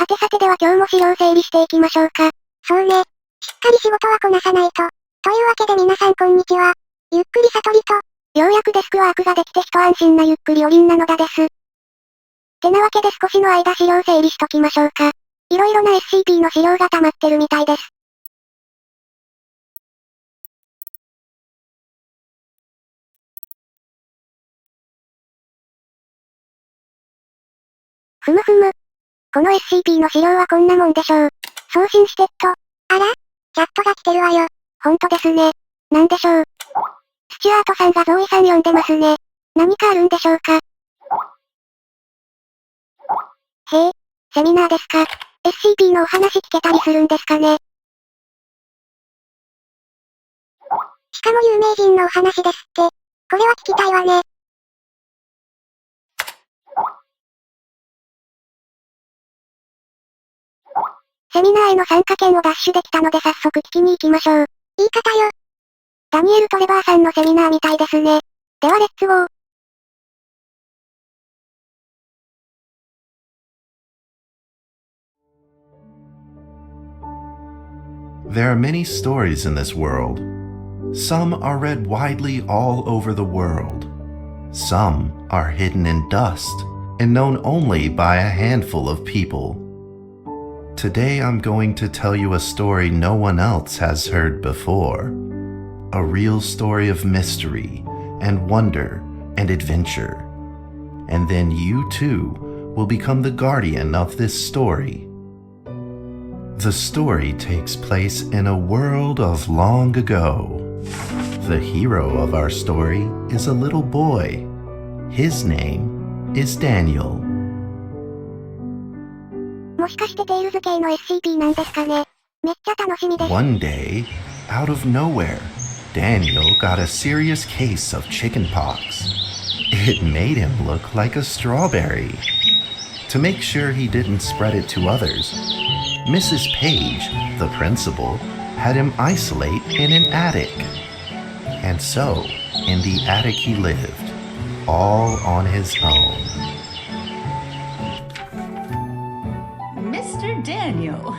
さてさてでは今日も資料整理していきましょうか。そうね。しっかり仕事はこなさないと。というわけで皆さんこんにちは。ゆっくり悟りと、ようやくデスクワークができて一安心なゆっくりおりんなのだです。てなわけで少しの間資料整理しときましょうか。いろいろな SCP の資料が溜まってるみたいです。ふむふむ。この SCP の資料はこんなもんでしょう。送信してっと。あら？チャットが来てるわよ。ほんとですね。なんでしょう。スチュアートさんがゾーイさん呼んでますね。何かあるんでしょうか。へえ、セミナーですか。SCP のお話聞けたりするんですかね。しかも有名人のお話ですって。これは聞きたいわね。セミナーへの参加券をダッシュできたので早速聞きに行きましょう。言い方よ。ダニエル・トレバーさんのセミナーみたいですね。ではレッツゴー。There are many stories in this world. Some are read widely all over the world. Some are hidden in dust and known only by a handful of people. Today I'm going to tell you a story no one else has heard before. A real story of mystery and wonder and adventure. And then you too will become the guardian of this story. The story takes place in a world of long ago. The hero of our story is a little boy. His name is Daniel. もしかしてテイルズ系の SCP なんですかね。めっちゃ楽しみです。One day, out of nowhere, Daniel got a serious case of chickenpox. It made him look like a strawberry. To make sure he didn't spread it to others, Mrs. Page, the principal, had him isolate in an attic. And so, in the attic he lived, all on his own. Mr. Daniel,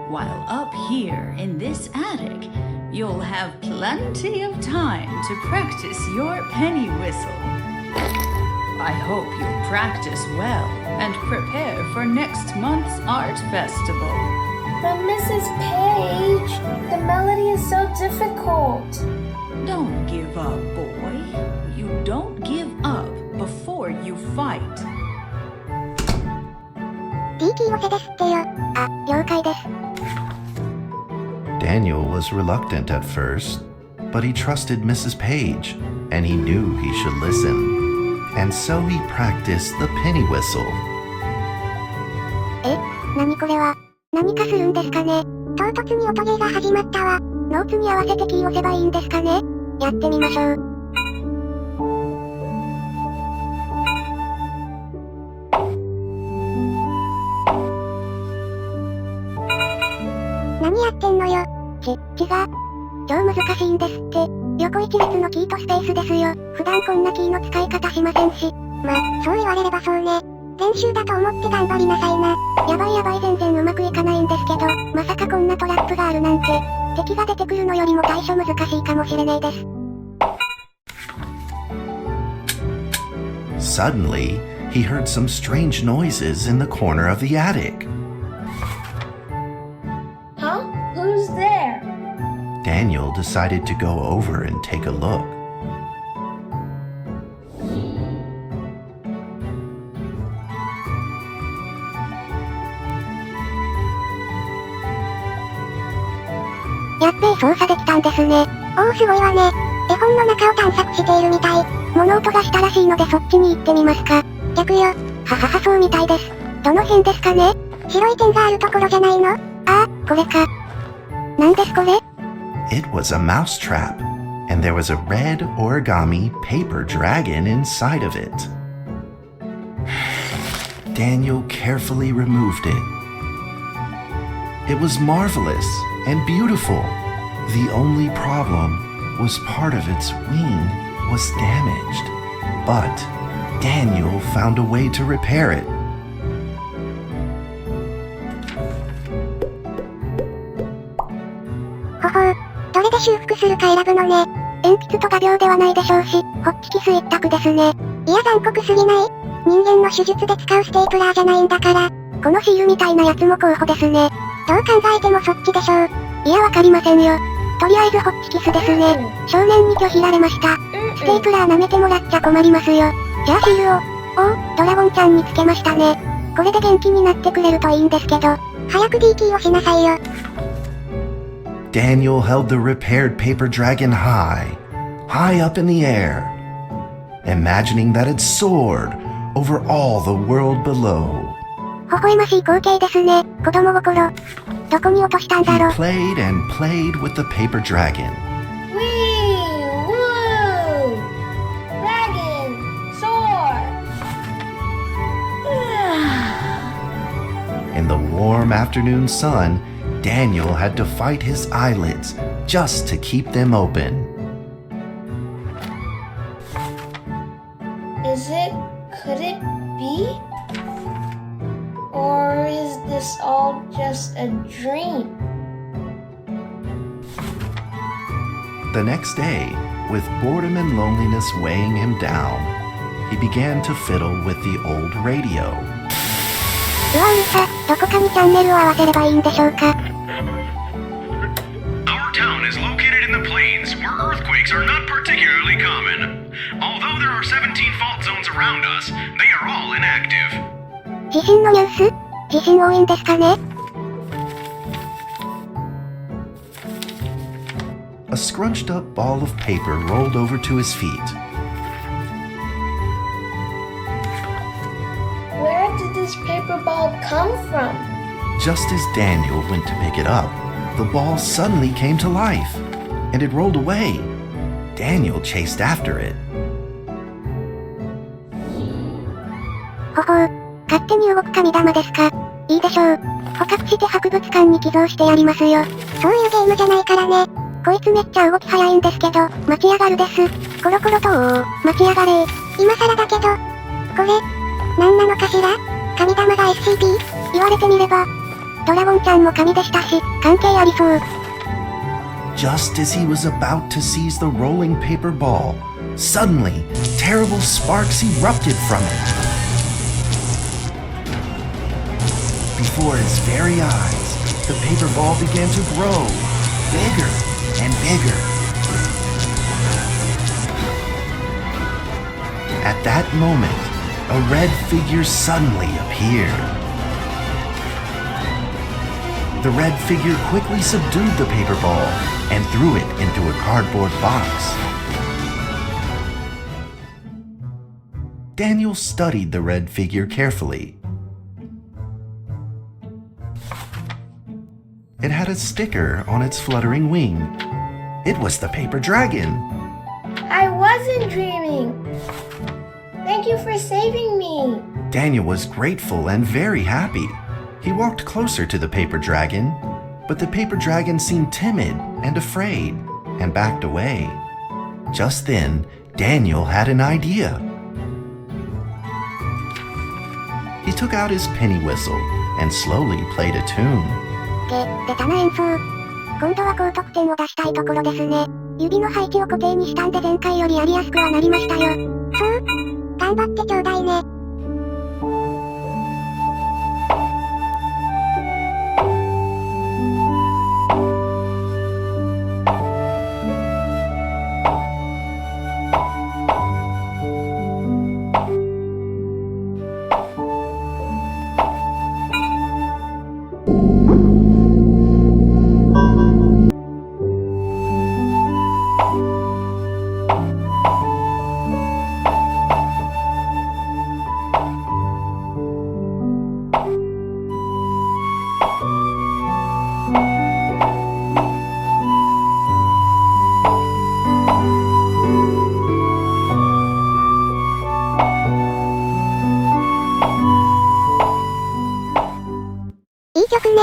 while up here in this attic, you'll have plenty of time to practice your penny whistle. I hope you'll practice well and prepare for next month's art festival. But Mrs. Page, the melody is so difficult. Don't give up, boy. You don't give up before you fight. T キー寄せですってよ。あ、了解です。Daniel was reluctant at first, but he trusted Mrs. Page, and he knew he should listen. And so he practiced the penny whistle. え、何これは。何かするんですかね。唐突に音ゲーが始まったわ。ノーツに合わせてキーを押せばいいんですかね。やってみましょう。何やってんのよ。違う。超難しいんですって。横一列のキーとスペースですよ。普段こんなキーの使い方しませんし。ま、そう言われればそうね。練習だと思って頑張りなさいな。やばいやばい、全然うまくいかないんですけど、まさかこんなトラップがあるなんて。敵が出てくるのよりも対処難しいかもしれないです。Suddenly, he heard some strange noises in the corner of the attic. Huh? Who's there? Daniel decided to go over and take a look.やっべえ、操作できたんですね。おーすごいわね。絵本の中を探索しているみたい。物音がしたらしいのでそっちに行ってみますか。逆よ。ははは、そうみたいです。どの辺ですかね。白い点があるところじゃないの？ああ、これか。なんですこれ？ It was a mousetrap, and there was a red origami paper dragon inside of it. Daniel carefully removed it. It was marvelous and beautiful. The only problem was part of its wing was damaged, but Daniel found a way to repair it. で修復するか選ぶのね。鉛筆と画鋲ではないでしょうし、ホッチキス一択ですね。いや残酷すぎない？人間の手術で使うステープラーじゃないんだから。このシールみたいなやつも候補ですね。どう考えてもそっちでしょう。いやわかりませんよ。とりあえずホッチキスですね。少年に拒否られました。ステープラー舐めてもらっちゃ困りますよ。じゃあシールを。おお、ドラゴンちゃんにつけましたね。これで元気になってくれるといいんですけど。早く D キーをしなさいよ。Daniel held the repaired paper dragon high up in the air, imagining that it soared over all the world below. 微笑ましい光景ですね。子供心。どこに落としたんだ He ろう。 played and played with the paper dragon. Wee! Woo! Dragon! Soar! In the warm afternoon sun, Daniel had to fight his eyelids just to keep them open. Could it be? Or is this all just a dream? The next day, with boredom and loneliness weighing him down, he began to fiddle with the old radio. うわうるさ、どこかにチャンネルを合わせればいいんでしょうか。Our town is located in the plains where earthquakes are not particularly common. Although there are 17 fault zones around us, they are all inactive. 地震のニュース？地震多いんですかね？ A scrunched up ball of paper rolled over to his feet. Where did this paper ball come from? Just as Daniel went to pick it up, the ball suddenly came to life, and it rolled away. Daniel chased after it. ほほう。勝手に動く神玉ですか。いいでしょう。捕獲して博物館に寄贈してやりますよ。そういうゲームじゃないからね。こいつめっちゃ動き早いんですけど、待ちやがるです。コロコロと待ちやがれ。今更だけど。これ、何なのかしら？神玉が SCP？ 言われてみれば、ドラゴンちゃんも神でしたし、関係ありそう。Just as he was about to seize the rolling paper ball, suddenly, terrible sparks erupted from it. Before his very eyes, the paper ball began to grow, bigger and bigger. At that moment, a red figure suddenly appeared. The red figure quickly subdued the paper ball and threw it into a cardboard box. Daniel studied the red figure carefully. It had a sticker on its fluttering wing. It was the paper dragon. I wasn't dreaming. Thank you for saving me. Daniel was grateful and very happy. He walked closer to the paper dragon, but the paper dragon seemed timid and afraid and backed away. Just then, Daniel had an idea. He took out his penny whistle and slowly played a tune. ベタな演奏。今度は高得点を出したいところですね。指の配置を固定にしたんで前回よりやりやすくはなりましたよ。そう？頑張ってちょうだいね。いい曲ね。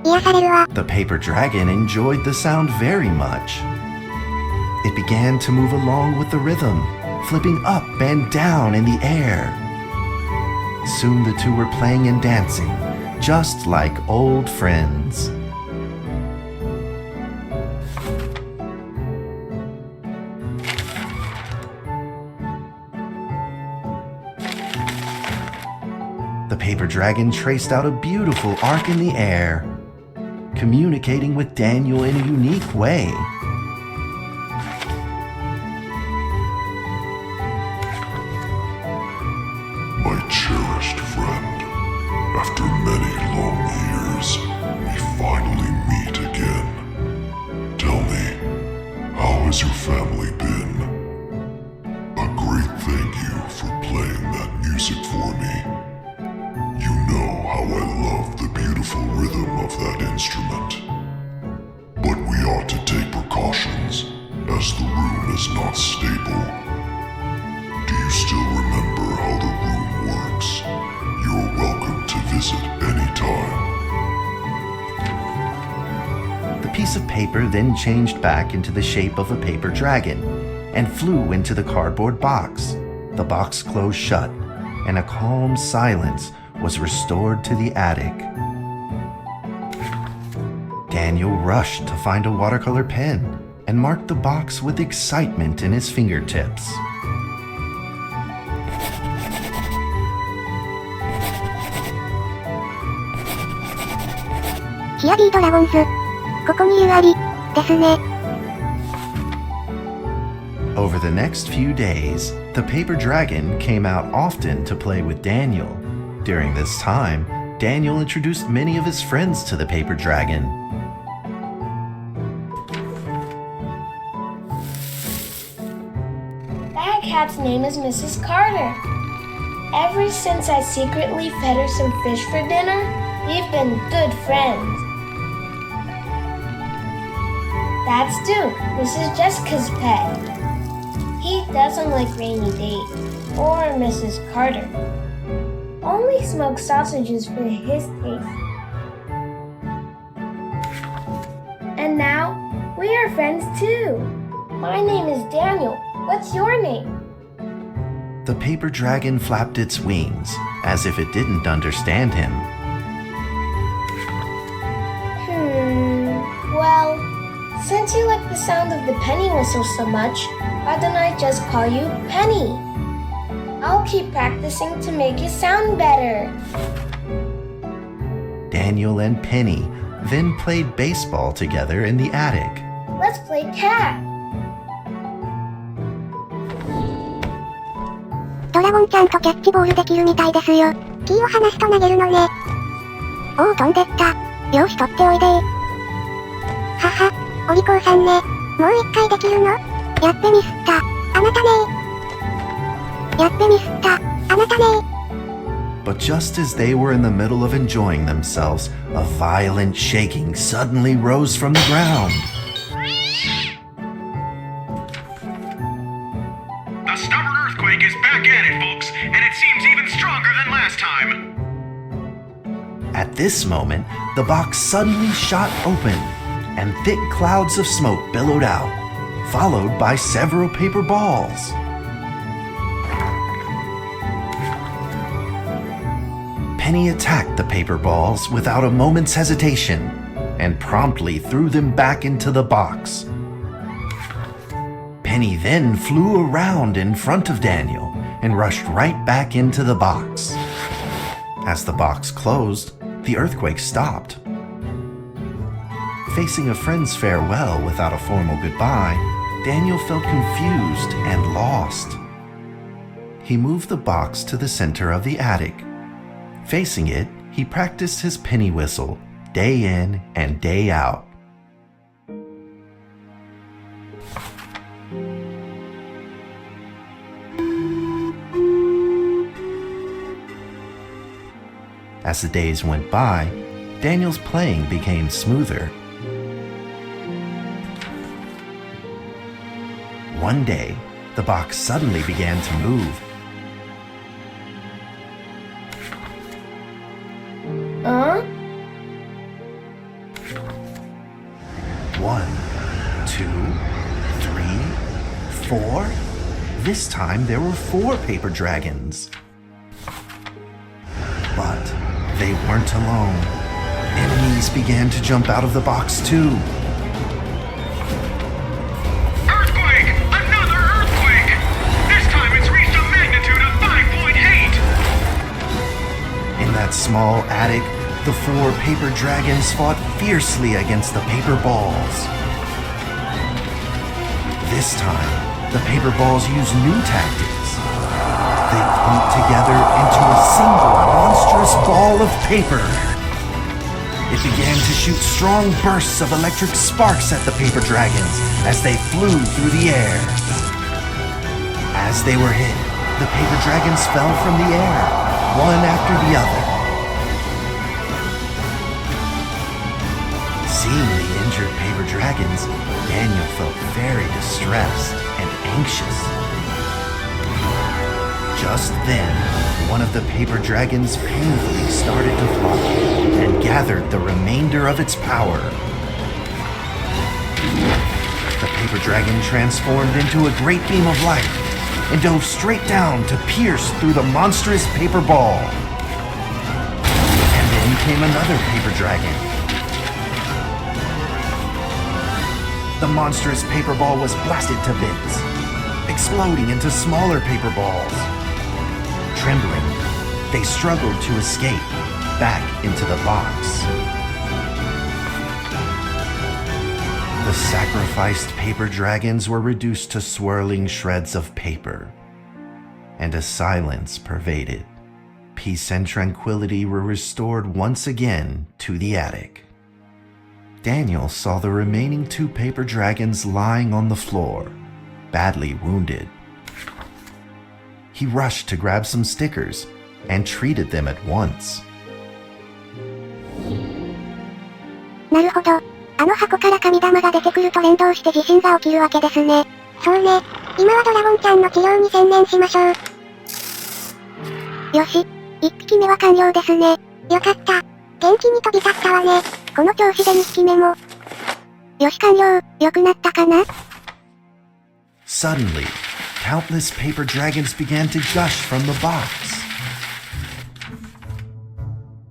癒されるわ。The paper dragon enjoyed the sound very much. It began to move along with the rhythm, flipping up and down in the air. Soon the two were playing and dancing, just like old friends. paper dragon traced out a beautiful arc in the air, communicating with Daniel in a unique way. My cherished friend, after many long years, we finally meet again. Tell me, how has your family been? A great thank you for playing that music for me. You know how I love the beautiful rhythm of that instrument. But we ought to take precautions, as the room is not stable. Do you still remember how the room works? You're welcome to visit anytime. The piece of paper then changed back into the shape of a paper dragon and flew into the cardboard box. The box closed shut, and a calm silence was restored to the attic. Daniel rushed to find a watercolor pen and marked the box with excitement in his fingertips.ヒアリードラゴンズ。ここに U あり、ですね。Over the next few days, the paper dragon came out often to play with Daniel. During this time, Daniel introduced many of his friends to the paper dragon. That cat's name is Mrs. Carter. Ever since I secretly fed her some fish for dinner, we've been good friends. That's Duke, Mrs. Jessica's pet. He doesn't like Rainy Day or Mrs. Carter. Only smoked sausages for his taste. And now, we are friends too. My name is Daniel. What's your name? The paper dragon flapped its wings, as if it didn't understand him. Well, since you like the sound of the penny whistle so much, why don't I just call you Penny? I'll keep practicing to make it sound better. Daniel and Penny then played baseball together in the attic. Let's play cat. ドラゴンちゃんとキャッチボールできるみたいですよ。キーを離すと投げるのね。おお、飛んでった。よし、取っておいでー。はは、お利口さんね。もう一回できるの？やっべミスった。あなたねやっべミスった。あなたね But just as they were in the middle of enjoying themselves, a violent shaking suddenly rose from the ground. The stubborn earthquake is back at it, folks, and it seems even stronger than last time. At this moment, the box suddenly shot open, and thick clouds of smoke billowed out, followed by several paper balls. Penny attacked the paper balls without a moment's hesitation, and promptly threw them back into the box. Penny then flew around in front of Daniel and rushed right back into the box. As the box closed, the earthquake stopped. Facing a friend's farewell without a formal goodbye, Daniel felt confused and lost. He moved the box to the center of the attic. Facing it, he practiced his penny whistle day in and day out. As the days went by, Daniel's playing became smoother. One day, the box suddenly began to move. Huh? 1, 2, 3, 4. This time there were 4 paper dragons. But they weren't alone. Enemies began to jump out of the box too. Earthquake! Another earthquake! This time it's reached a magnitude of 5.8! In the that small attic, the 4 paper dragons fought fiercely against the paper balls. This time, the paper balls used new tactics. They clumped together into a single monstrous ball of paper. It began to shoot strong bursts of electric sparks at the paper dragons as they flew through the air. As they were hit, the paper dragons fell from the air, one after the other. Seeing the injured paper dragons, Daniel felt very distressed and anxious. Just then, one of the paper dragons painfully started to fly and gathered the remainder of its power. The paper dragon transformed into a great beam of light and dove straight down to pierce through the monstrous paper ball. And then came another paper dragon. The monstrous paper ball was blasted to bits, exploding into smaller paper balls. Trembling, they struggled to escape back into the box. The sacrificed paper dragons were reduced to swirling shreds of paper, and a silence pervaded. Peace and tranquility were restored once again to the attic. Daniel saw the remaining 2 paper dragons lying on the floor, badly wounded. He rushed to grab some stickers and treated them at once. なるほど。あの箱から神玉が出てくると連動して地震が起きるわけですね。そうね。今はドラゴンちゃんの治療に専念しましょう。よし。1匹目は完了ですね。よかった。元気に飛び立ったわね。この調子で2匹目も。よし完了。良くなったかな？ Suddenly, countless paper dragons began to gush from the box.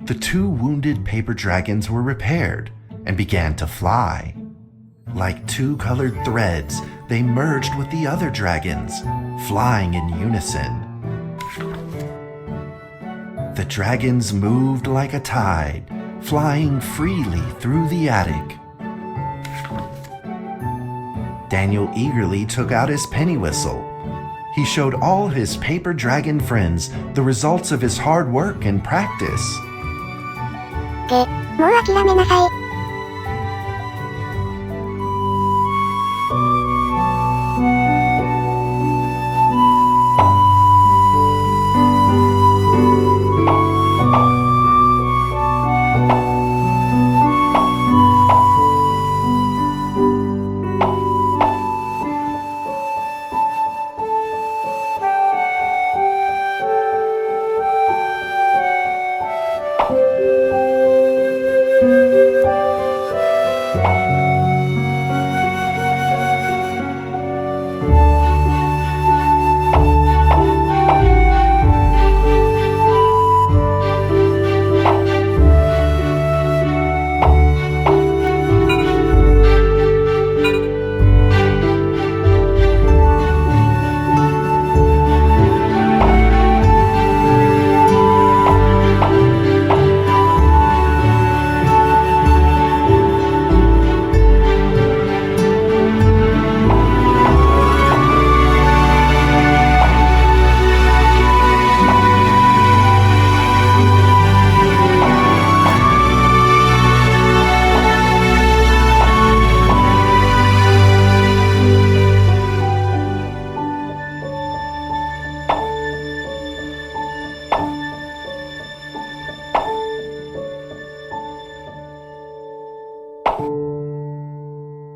The 2 wounded paper dragons were repaired and began to fly. Like 2 colored threads, they merged with the other dragons, flying in unison. The dragons moved like a tide, flying freely through the attic. Daniel eagerly took out his penny whistle. He showed all his paper dragon friends the results of his hard work and practice. もう諦めなさい。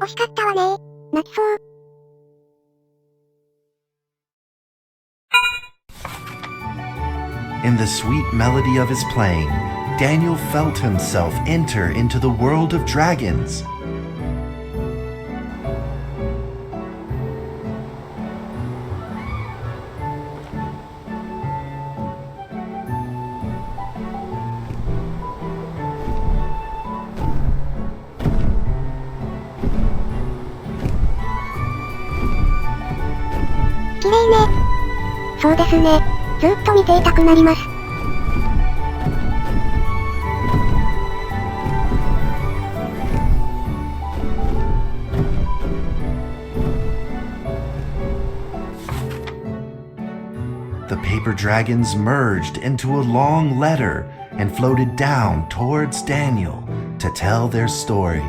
惜しかったわね。泣きそう。In the sweet melody of his playing, Daniel felt himself enter into the world of dragons.そうですね。ずっと見ていたくなります。paper dragons merged into a long letter and floated down towards Daniel to tell their story.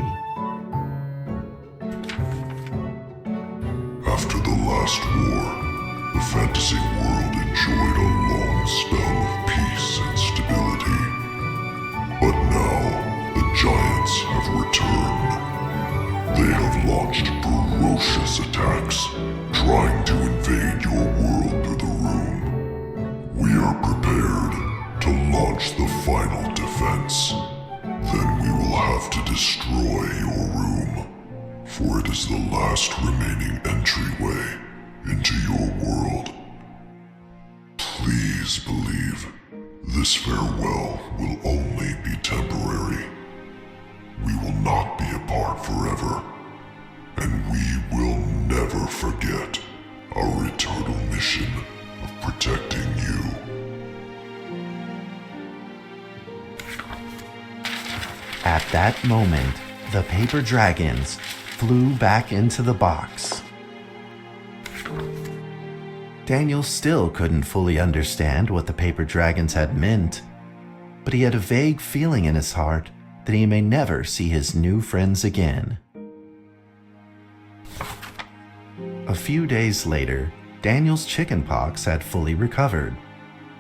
After the last war, the fantasy world enjoyed a long spell of peace and stability. But now, the giants have returned. They have launched ferocious attacks, trying to invade your world through the room. We are prepared to launch the final defense. Then we will have to destroy your room, for it is the last remaining entryway into your world. Please believe this farewell will only be temporary. We will not be apart forever, and we will never forget our eternal mission of protecting you. At that moment, the paper dragons flew back into the box. Daniel still couldn't fully understand what the paper dragons had meant, but he had a vague feeling in his heart that he may never see his new friends again. A few days later, Daniel's chickenpox had fully recovered.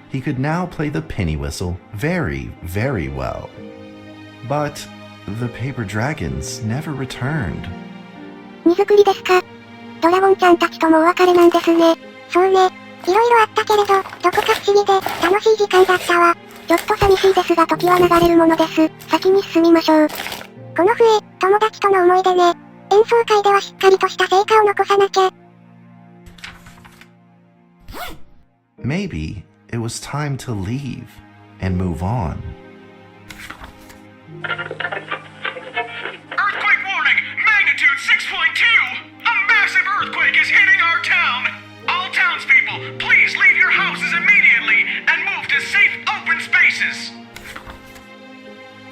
He could now play the penny whistle very, very well. But the paper dragons never returned. 荷造りですか。ドラゴンちゃんたちともお別れなんですね。そうね。いろいろあったけれど、どこか不思議で、楽しい時間だったわ。ちょっと寂しいですが時は流れるものです。先に進みましょう。この笛、友達との思い出ね。演奏会ではしっかりとした成果を残さなきゃ。Maybe it was time to leave and move on. Earthquake warning! Magnitude 6.2! A massive earthquake is hitting our town! All townspeople, please leave your houses immediately and move to safe open spaces!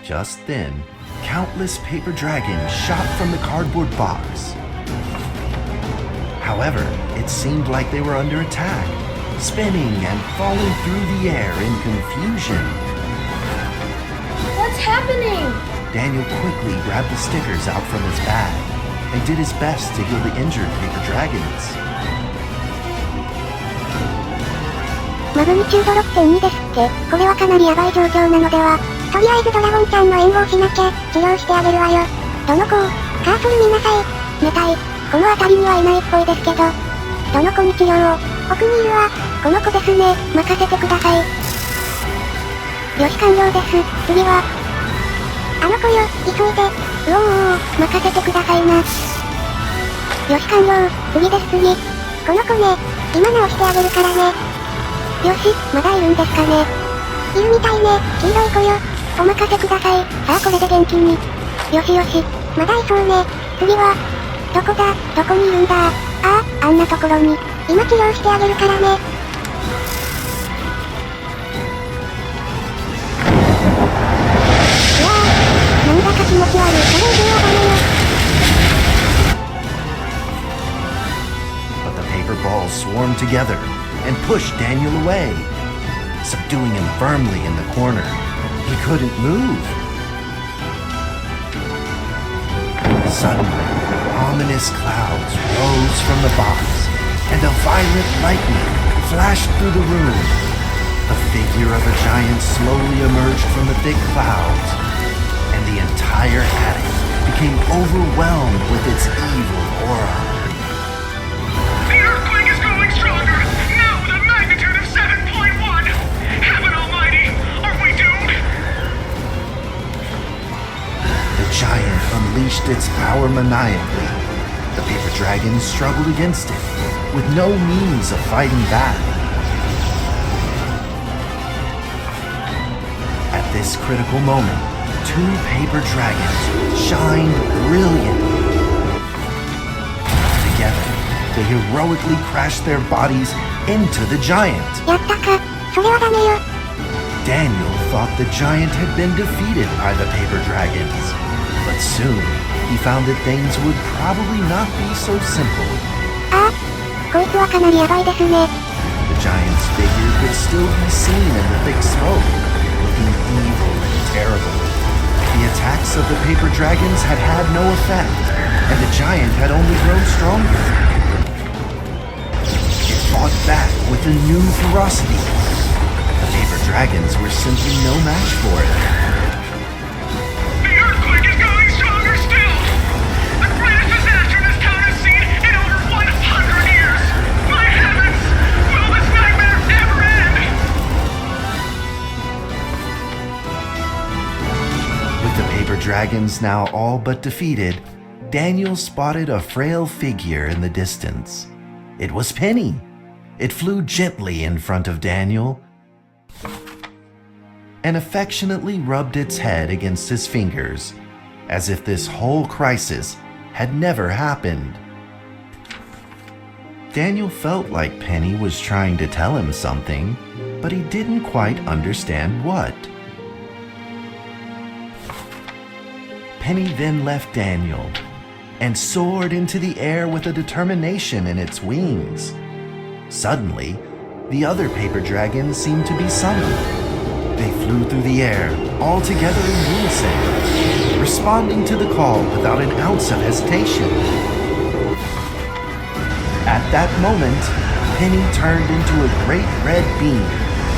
Just then, countless paper dragons shot from the cardboard box. However, it seemed like they were under attack, spinning and falling through the air in confusion. What's happening? Daniel quickly grabbed the stickers out from his bag and did his best to heal the injured paper dragons. マグニチュード 6.2 ですって、これはかなりヤバい状況なのでは。とりあえずドラゴンちゃんの援護をしなきゃ、治療してあげるわよ。どの子を、カーソル見なさい。寝たい。この辺りにはいないっぽいですけど。どの子に治療を。奥にいるわ。この子ですね、任せてください。よし完了です。次は。あの子よ、急いで。うおー、任せてくださいな。よし完了、次です次。この子ね、今直してあげるからね。よし、まだいるんですかね。いるみたいね、黄色い子よ。お任せください。さあこれで元気に。よしよし。まだいそうね。次は。どこだ、どこにいるんだ。ああ、あんなところに。今治療してあげるからね。いやー、なんだか気持ち悪い。それ以上はダメよ。But the paper balls swarmed together and pushed Daniel away, subduing him firmly in the corner. He couldn't move. Suddenly, ominous clouds rose from the box, and a violent lightning flashed through the room. The figure of a giant slowly emerged from the thick clouds, and the entire attic became overwhelmed with its evil aura. The earthquake is growing stronger! Now with a magnitude of 7.1! Heaven almighty! Are we doomed? The giant unleashed its power maniacally. The paper dragons struggled against it, with no means of fighting back. At this critical moment, two paper dragons shined brilliantly. Together, they heroically crashed their bodies into the giant. やったか、それはダメよ。Daniel thought the giant had been defeated by the paper dragons, but soon he found that things would probably not be so simple. ああ、こいつはかなりヤバいですね。The giant's figure could still be seen in the thick smoke, looking evil and terrible. The attacks of the paper dragons had had no effect, and the giant had only grown stronger. It fought back with a new ferocity. The paper dragons were simply no match for it. The earthquake is growing stronger still! The greatest disaster this town has seen in over 100 years! My heavens! Will this nightmare ever end? With the paper dragons now all but defeated, Daniel spotted a frail figure in the distance. It was Penny. It flew gently in front of Daniel and affectionately rubbed its head against his fingers, as if this whole crisis had never happened. Daniel felt like Penny was trying to tell him something, but he didn't quite understand what. Penny then left Daniel and soared into the air with a determination in its wings. Suddenly, the other paper dragons seemed to be summoned. They flew through the air, all together in unison, responding to the call without an ounce of hesitation. At that moment, Penny turned into a great red beam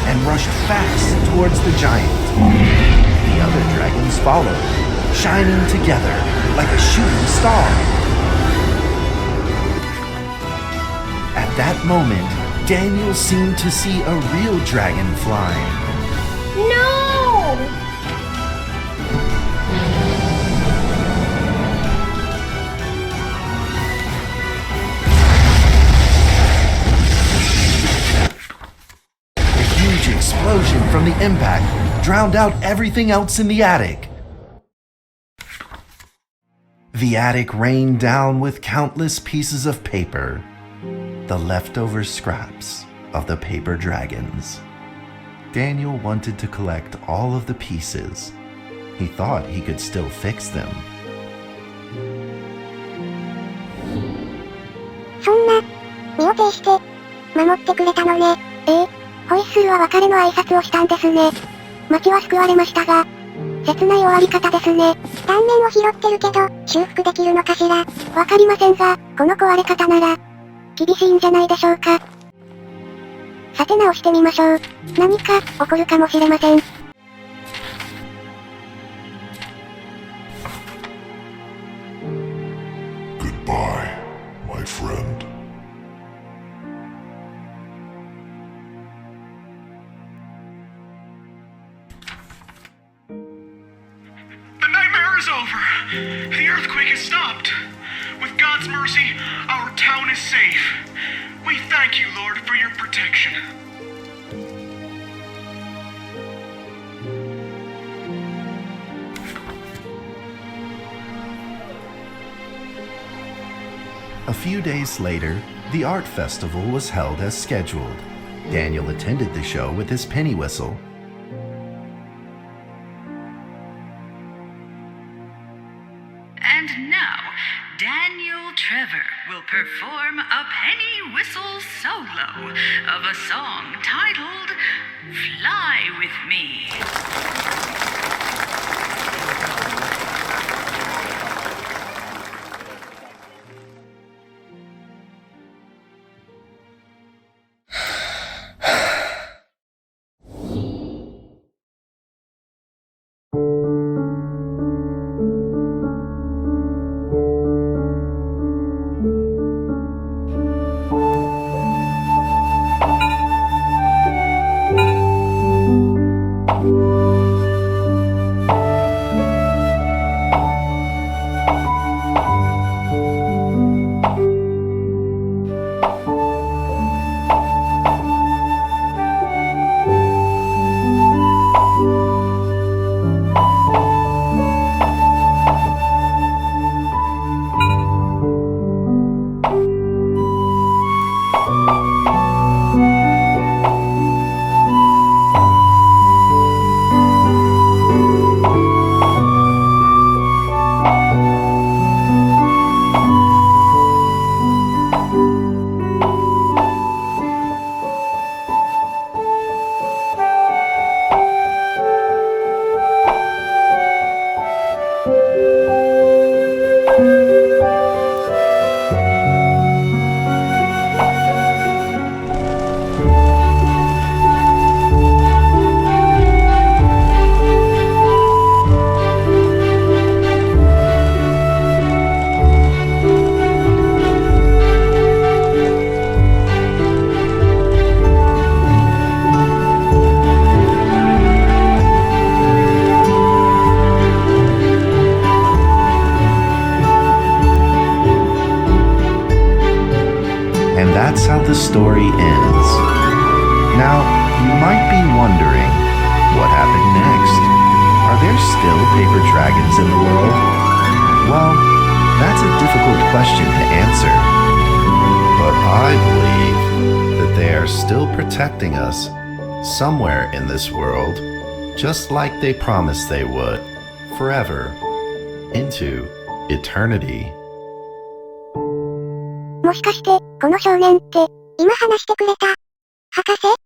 and rushed fast towards the giant. The other dragons followed, shining together like a shooting star. At that moment, Daniel seemed to see a real dragon flying. No! A huge explosion from the impact drowned out everything else in the attic. The attic rained down with countless pieces of paper, the leftover scraps of the paper dragons. Daniel wanted to collect all of the pieces. He thought he could still fix them. そんな、身を挺して、守ってくれたのね。ホイッスルは別れの挨拶をしたんですね。町は救われましたが、切ない終わり方ですね。断面を拾ってるけど、修復できるのかしら。わかりませんが、この壊れ方なら、厳しいんじゃないでしょうか。さて直してみましょう。何か、起こるかもしれません。Goodbye, my friend. The nightmare is over. The earthquake has stopped. With God's mercy, our town is safe. We thank you, Lord, for your protection. A few days later, the art festival was held as scheduled. Daniel attended the show with his penny whistle. And now, Daniel Trevor will perform a penny whistle solo of a song titled Fly With Me. the story ends. Now, you might be wondering, what happened next? Are there still paper dragons in the world? Well, that's a difficult question to answer. But I believe that they are still protecting us somewhere in this world, just like they promised they would, forever, into eternity. もしかして、この少年って、今話してくれた。博士